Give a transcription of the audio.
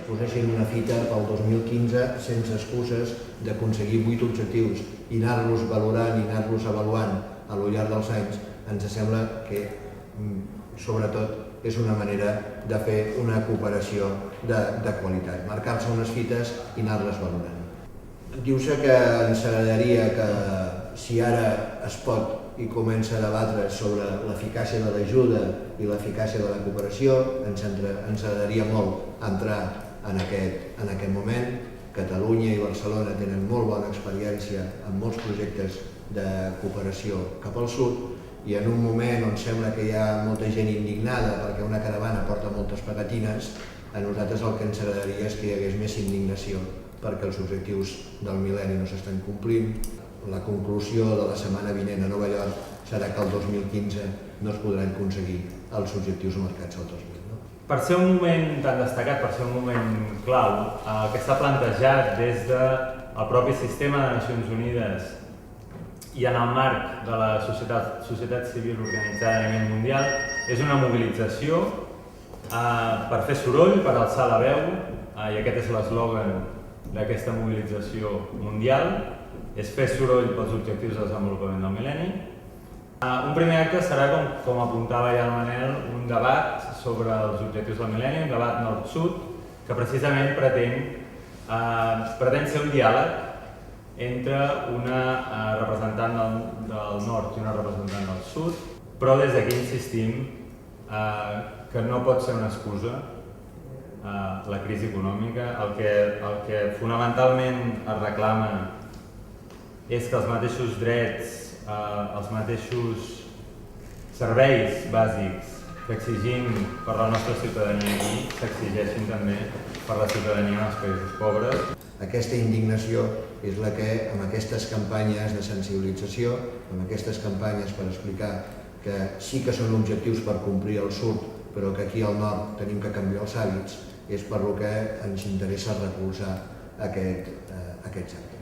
posessin una fita pel 2015 sense excuses d'aconseguir 8 objectius i anar-los valorant i anar-los avaluant a lo llarg dels anys, ens sembla que sobretot és una manera de fer una cooperació de qualitat, marcar-se unes fites i anar-les valorant. Diu-se que ens agradaria que si ara es pot i comença a debatre sobre l'eficàcia de l'ajuda i l'eficàcia de la cooperació, ens agradaria molt entrar en aquest moment. Catalunya i Barcelona tenen molt bona experiència en molts projectes de cooperació cap al sud i en un moment on sembla que hi ha molta gent indignada perquè una caravana porta moltes pegatines, a nosaltres el que ens agradaria és que hi hagués més indignació perquè els objectius del mil·lenni no s'estan complint. La conclusió de la setmana vinent a Nova York serà que el 2015 no es podran aconseguir els objectius marcats al 2000. Per ser un moment tan destacat, per ser un moment clau, el que s'ha plantejat des del propi sistema de Nacions Unides i en el marc de la societat civil organitzada a nivell mundial és una mobilització per fer soroll, per alçar la veu, i aquest és l'eslògan d'aquesta mobilització mundial, és fer soroll pels objectius de desenvolupament del mil·lenni. Un primer acte serà, com apuntava ja el Manel, un debat sobre els objectius del mil·lenni, un debat nord-sud, que precisament pretén ser un diàleg entre una representant del nord i una representant del sud, però des d'aquí insistim que no pot ser una excusa la crisi econòmica. El que fonamentalment es reclama és que els mateixos drets, els mateixos serveis bàsics que exigim per la nostra ciutadania aquí s'exigeixin també per la ciutadania en els països pobres. Aquesta indignació és la que, amb aquestes campanyes de sensibilització, amb aquestes campanyes per explicar que sí que són objectius per complir al sud, però que aquí al nord tenim que canviar els hàbits, és per lo que ens interessa recolzar aquests hàbits.